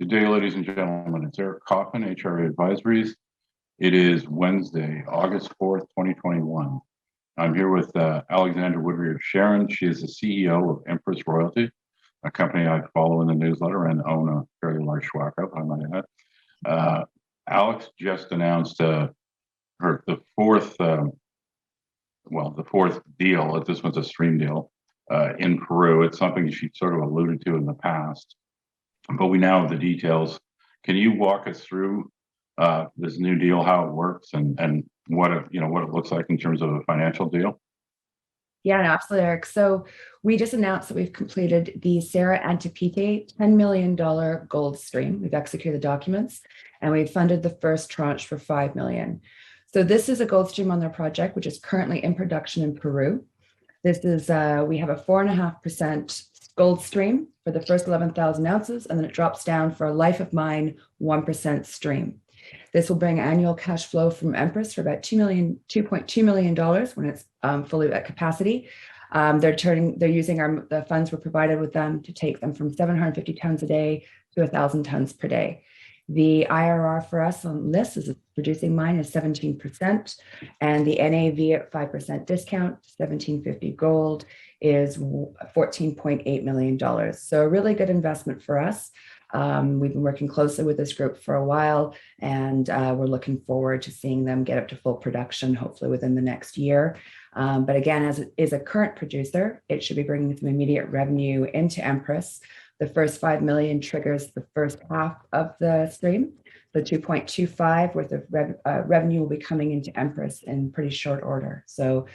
Good day, ladies and gentlemen. It's Eric Coffin, HRA Advisories. It is Wednesday, August 4th, 2021. I'm here with Alexandra Woodry of Sherron. She is the CEO of Empress Royalty, a company I follow in the newsletter and own a fairly large schwack of, I might add. Alex just announced the fourth deal. This one's a stream deal in Peru. It's something she sort of alluded to in the past, but we now have the details. Can you walk us through this new deal, how it works, and what it looks like in terms of a financial deal? Yeah, no, absolutely, Eric. So we just announced that we've completed the Serra Antipite $10 million gold stream. We've executed the documents, and we've funded the first tranche for $5 million. So this is a gold stream on their project, which is currently in production in Peru. This is we have a 4.5% gold stream for the first 11,000 ounces, and then it drops down for a life of mine 1% stream. This will bring annual cash flow from Empress for about $2.2 million when it's fully at capacity. They're using the funds we're provided with them to take them from 750 tons a day to 1,000 tons per day. The IRR for us on this is a producing mine is 17%, and the NAV at 5% discount, $1,750 gold, is $14.8 million. So a really good investment for us. We've been working closely with this group for a while, and we're looking forward to seeing them get up to full production, hopefully within the next year. But again, as it is a current producer, it should be bringing some immediate revenue into Empress. The first $5 million triggers the first half of the stream. The 2.25 worth of revenue will be coming into Empress in pretty short order. So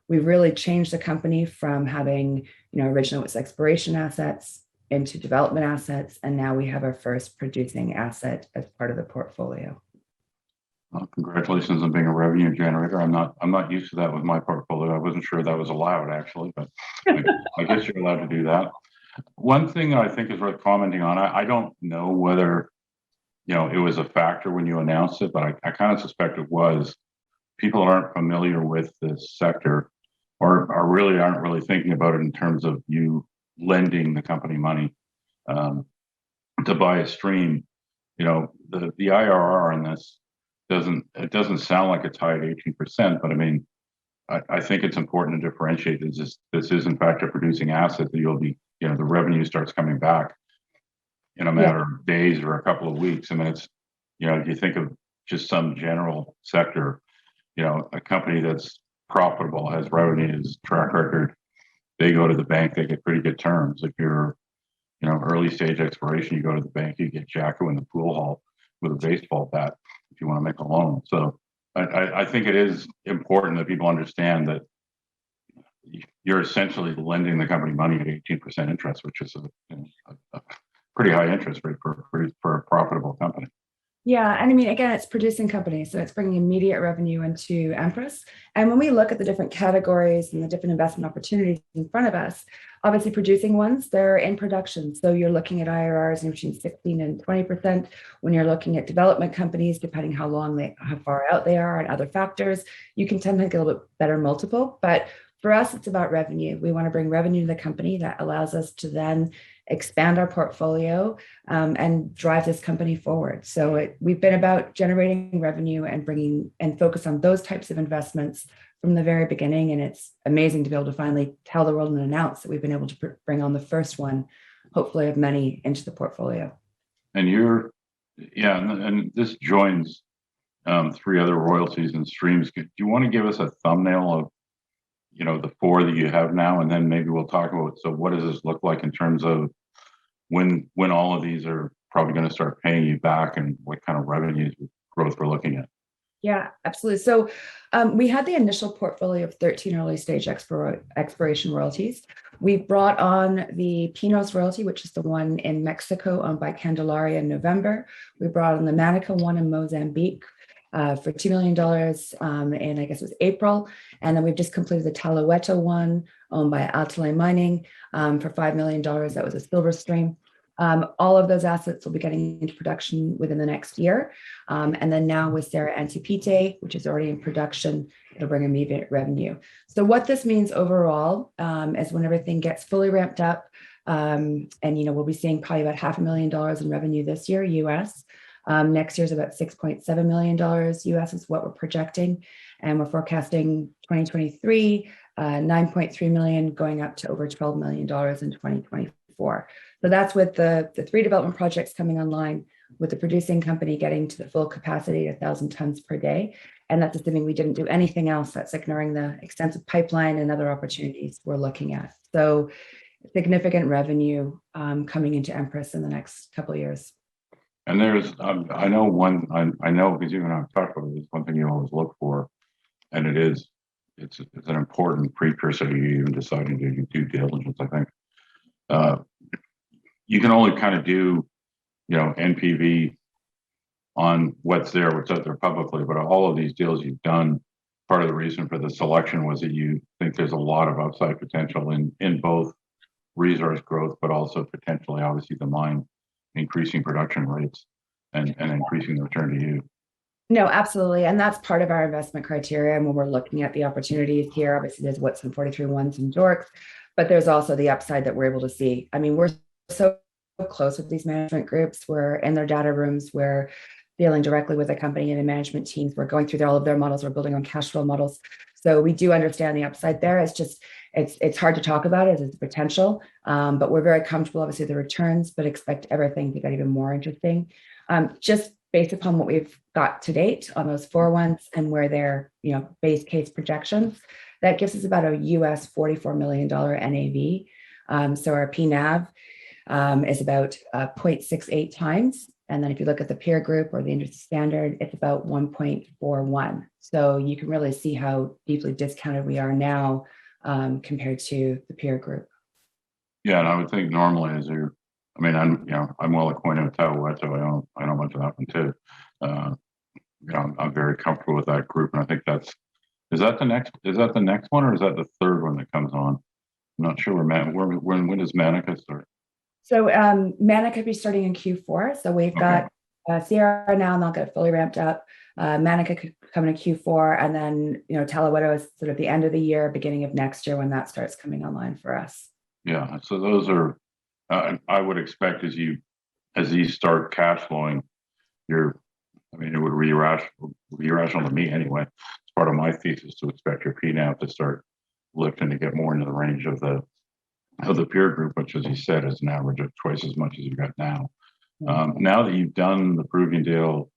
we've really changed the company from having, originally it was exploration assets into development assets, and now we have our first producing asset as part of the portfolio. Well, congratulations on being a revenue generator. I'm not used to that with my portfolio. I wasn't sure that was allowed, actually, but I guess you're allowed to do that. One thing I think is worth commenting on, I don't know whether it was a factor when you announced it, but I kind of suspect it was. People aren't familiar with this sector, or aren't really thinking about it in terms of you lending the company money to buy a stream. The IRR on this doesn't sound like it's high at 18%, but I mean, I think it's important to differentiate. This is in fact a producing asset that you'll be, the revenue starts coming back in a matter of days or a couple of weeks. I mean, it's, if you think of just some general sector, a company that's profitable, has revenues, track record, they go to the bank, they get pretty good terms. If you're, early stage exploration, you go to the bank, you get Jacko in the pool hall with a baseball bat if you want to make a loan. So I think it is important that people understand that you're essentially lending the company money at 18% interest, which is a pretty high interest rate for a profitable company. Yeah, and I mean, again, it's producing companies, so it's bringing immediate revenue into Empress. And when we look at the different categories and the different investment opportunities in front of us, obviously producing ones, they're in production. So you're looking at IRRs in between 16 and 20%. When you're looking at development companies, depending how far out they are and other factors, you can tend to get a little bit better multiple. But for us, it's about revenue. We want to bring revenue to the company that allows us to then expand our portfolio and drive this company forward. So we've been about generating revenue and focus on those types of investments from the very beginning. And it's amazing to be able to finally tell the world and announce that we've been able to bring on the first one, hopefully of many, into the portfolio. And and this joins 3 other royalties and streams. Do you want to give us a thumbnail of the 4 that you have now, and then maybe we'll talk about, so what does this look like in terms of when all of these are probably going to start paying you back, and what kind of revenues growth we're looking at? Yeah, absolutely. So we had the initial portfolio of 13 early stage exploration royalties. We brought on the Pinos royalty, which is the one in Mexico owned by Candelaria in November. We brought on the Manica one in Mozambique for $2 million in, I guess it was April. And then we've just completed the Talahueto one owned by Atale Mining for $5 million. That was a silver stream. All of those assets will be getting into production within the next year. And then now with Serra Antipite, which is already in production, it'll bring immediate revenue. So what this means overall is when everything gets fully ramped up, And, we'll be seeing probably about $500,000 in revenue this year, US. Next year's about $6.7 million US is what we're projecting. And we're forecasting 2023, 9.3 million going up to over $12 million in 2024. So that's with the 3 development projects coming online, with the producing company getting to the full capacity, 1,000 tons per day. And that's assuming we didn't do anything else. That's ignoring the extensive pipeline and other opportunities we're looking at. So significant revenue coming into Empress in the next couple of years. And there's, I know because you and I've talked about this, one thing you always look for, and it's an important precursor to you even deciding to do due diligence, I think. You can only kind of do, NPV on what's out there publicly, but all of these deals you've done, part of the reason for the selection was that you think there's a lot of upside potential in both resource growth, but also potentially, obviously, the mine increasing production rates and increasing the return to you. No, absolutely. And that's part of our investment criteria. And when we're looking at the opportunities here, obviously there's what's in 43-1s and Dorks, but there's also the upside that we're able to see. I mean, we're so close with these management groups. We're in their data rooms. We're dealing directly with the company and the management teams. We're going through all of their models. We're building on cash flow models. So we do understand the upside there. It's just, it's hard to talk about it as a potential, but we're very comfortable, obviously, the returns, but expect everything to get even more interesting. Just based upon what we've got to date on those 4-1s and where their base case projections, that gives us about a US $44 million NAV. So our PNAV is about 0.68 times. And then if you look at the peer group or the industry standard, it's about 1.41. So you can really see how deeply discounted we are now compared to the peer group. Yeah, and I would think normally I'm well acquainted with Tawato. I know much of that one too. I'm very comfortable with that group, and I think is that the next one, or is that the third one that comes on? I'm not sure when does Manica start? So Manica could be starting in Q4. So we've got Sierra now not get fully ramped up. Manica could come in Q4, and then Tawato is sort of the end of the year, beginning of next year when that starts coming online for us. Yeah, so those are. I would expect as these start cash flowing, it would be irrational to me anyway. It's part of my thesis to expect your PNAV to start lifting to get more into the range of the peer group, which, as you said, is an average of twice as much as you've got now. Now that you've done the Peruvian deal,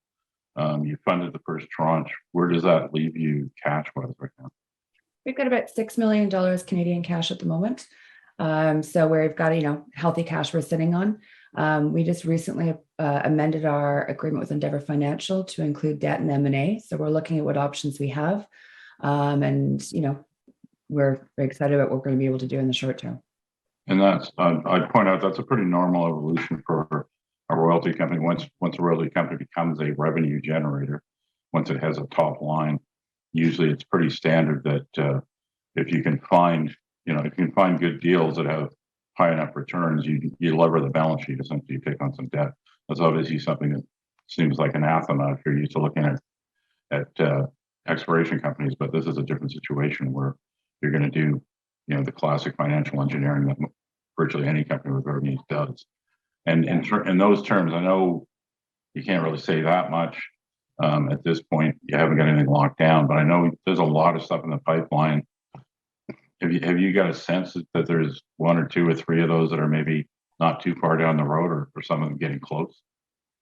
you funded the first tranche, where does that leave you cash-wise right now? We've got about $6 million Canadian cash at the moment. So we've got, healthy cash we're sitting on. We just recently amended our agreement with Endeavor Financial to include debt and M&A. So we're looking at what options we have. And, we're very excited about what we're going to be able to do in the short term. And I'd point out that's a pretty normal evolution for a royalty company. Once a royalty company becomes a revenue generator, once it has a top line, usually it's pretty standard that if you can find good deals that have high enough returns, you lever the balance sheet, essentially you take on some debt. That's obviously something that seems like anathema if you're used to looking at exploration companies, but this is a different situation where you're going to do the classic financial engineering that virtually any company with revenues does. And in those terms, I know you can't really say that much at this point. You haven't got anything locked down, but I know there's a lot of stuff in the pipeline. Have you got a sense that there's 1 or 2 or 3 of those that are maybe not too far down the road, or some of them getting close?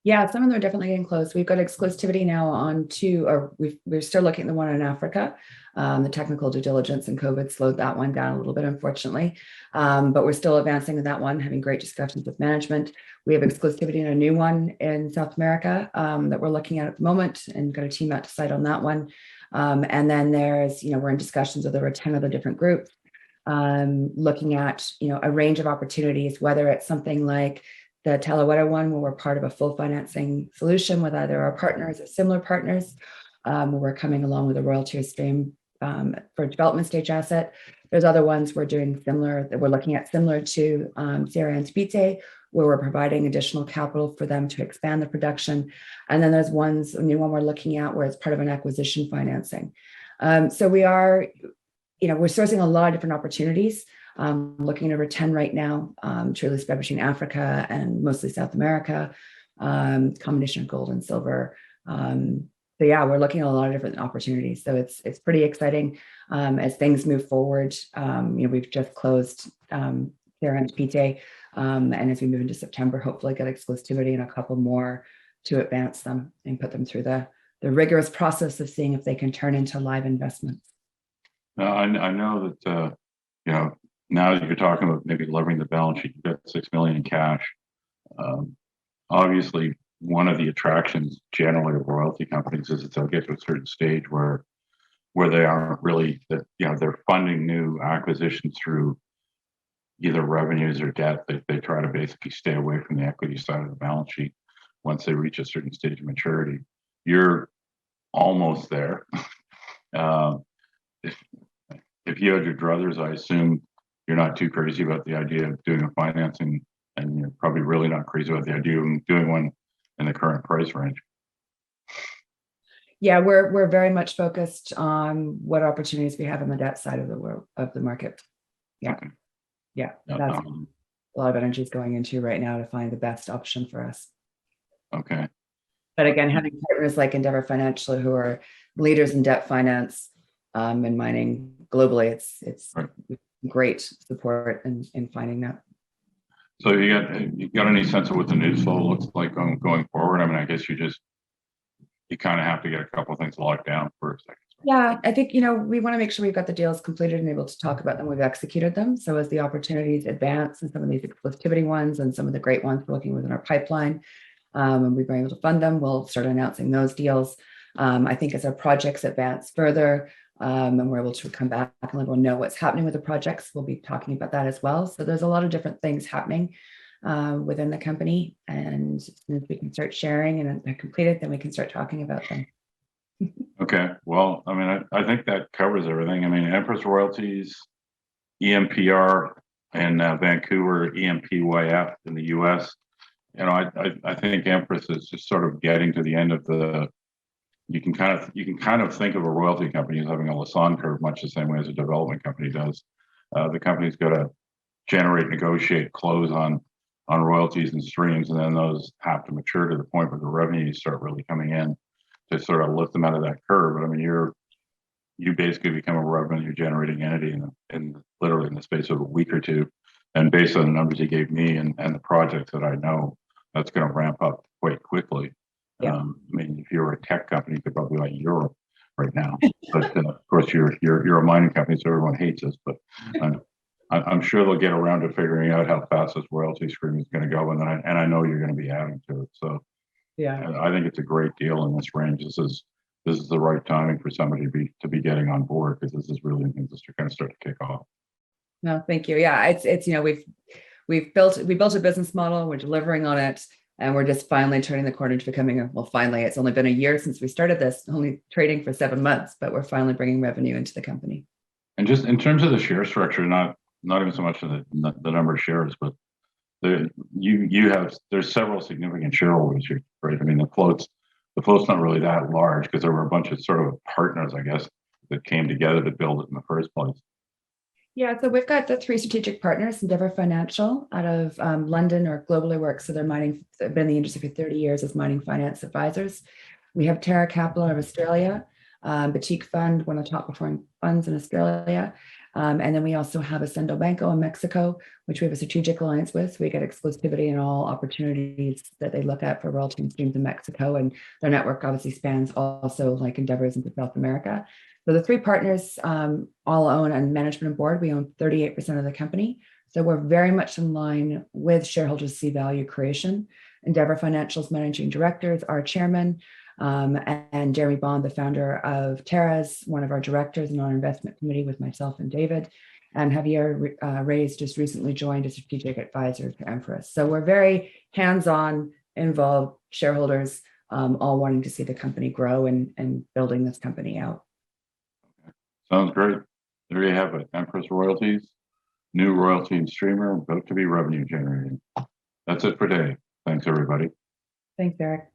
Yeah, some of them are definitely getting close. We've got exclusivity now on 2, or we're still looking at the one in Africa. The technical due diligence and COVID slowed that one down a little bit, unfortunately. But we're still advancing with that one, having great discussions with management. We have exclusivity in a new one in South America that we're looking at the moment, and got a team out to site on that one. And then there's, we're in discussions with over 10 other different groups, looking at, a range of opportunities, whether it's something like the Tawato one, where we're part of a full financing solution with either our partners or similar partners, where we're coming along with a royalty stream for a development stage asset. There's other ones we're doing similar, that we're looking at similar to Sierra and Spite, where we're providing additional capital for them to expand the production. And then there's a new one we're looking at where it's part of an acquisition financing. So we are, we're sourcing a lot of different opportunities. looking at over 10 right now, truly spread between Africa and mostly South America, combination of gold and silver. So yeah, we're looking at a lot of different opportunities. So it's pretty exciting as things move forward. We've just closed Sherron and Pite, and as we move into September, hopefully get exclusivity and a couple more to advance them and put them through the rigorous process of seeing if they can turn into live investments. Now, I know that now that you're talking about maybe levering the balance sheet, you've got $6 million in cash. Obviously, one of the attractions generally of royalty companies is that they'll get to a certain stage where they aren't really that they're funding new acquisitions through either revenues or debt. They try to basically stay away from the equity side of the balance sheet once they reach a certain stage of maturity. You're almost there. If you had your druthers, I assume you're not too crazy about the idea of doing a financing, and you're probably really not crazy about the idea of doing one in the current price range. Yeah, we're very much focused on what opportunities we have on the debt side of the market. Yeah, okay. Yeah, that's a lot of energy is going into right now to find the best option for us. Okay. But again, having partners like Endeavor Financial, who are leaders in debt finance and mining globally, it's right. Great support in finding that. So you got any sense of what the news flow looks like going forward? I mean, I guess you kind of have to get a couple of things locked down first. Yeah, I think, we want to make sure we've got the deals completed and able to talk about them. We've executed them. So as the opportunities advance and some of these exclusivity ones and some of the great ones we're looking within our pipeline, and we've been able to fund them, we'll start announcing those deals. I think as our projects advance further and we're able to come back and let everyone know what's happening with the projects, we'll be talking about that as well. So there's a lot of different things happening within the company. And as soon as we can start sharing and they're completed, then we can start talking about them. Okay. Well, I mean, I think that covers everything. I mean, Empress Royalties, EMPR in Vancouver, EMPYF in the US. I think Empress is just sort of getting to the end of the. You can kind of think of a royalty company as having a Lassonde curve, much the same way as a development company does. The company's got to generate, negotiate, close on royalties and streams, and then those have to mature to the point where the revenues start really coming in to sort of lift them out of that curve. But I mean, you basically become a revenue generating entity in literally in the space of a week or two. And based on the numbers you gave me and the projects that I know, that's going to ramp up quite quickly. Yeah. I mean, if you're a tech company, you could probably like Europe right now. But of course, you're a mining company, so everyone hates us. But I'm sure they'll get around to figuring out how fast this royalty stream is going to go, and I know you're going to be adding to it. So yeah, I think it's a great deal in this range. This is the right timing for somebody to be getting on board, because this is really things that are going to start to kick off. No, thank you. Yeah, it's we built a business model. We're delivering on it. And we're just finally turning the corner to becoming finally, it's only been a year since we started this, only trading for 7 months, but we're finally bringing revenue into the company. And just in terms of the share structure, not even so much of the number of shares, but there's several significant shareholders here, right? I mean, the float's not really that large because there were a bunch of sort of partners, I guess, that came together to build it in the first place. Yeah, so we've got the 3 strategic partners, Endeavor Financial out of London or globally works. So they're been in the industry for 30 years as mining finance advisors. We have Terra Capital out of Australia, Boutique Fund, one of the top performing funds in Australia. And then we also have Ascendo Banco in Mexico, which we have a strategic alliance with. So we get exclusivity in all opportunities that they look at for royalty and streams in Mexico. And their network obviously spans also like Endeavors into South America. So the 3 partners all own and management and board. We own 38% of the company. So we're very much in line with shareholders see value creation. Endeavor Financial's managing directors, our chairman, and Jeremy Bond, the founder of Terra's, one of our directors in our investment committee with myself and David. And Javier Reyes just recently joined as strategic advisor to Empress. So we're very hands-on, involved shareholders, all wanting to see the company grow and building this company out. Sounds great. There you have it. Empress Royalties, new royalty and streamer, about to be revenue generating. That's it for today. Thanks, everybody. Thanks, Eric.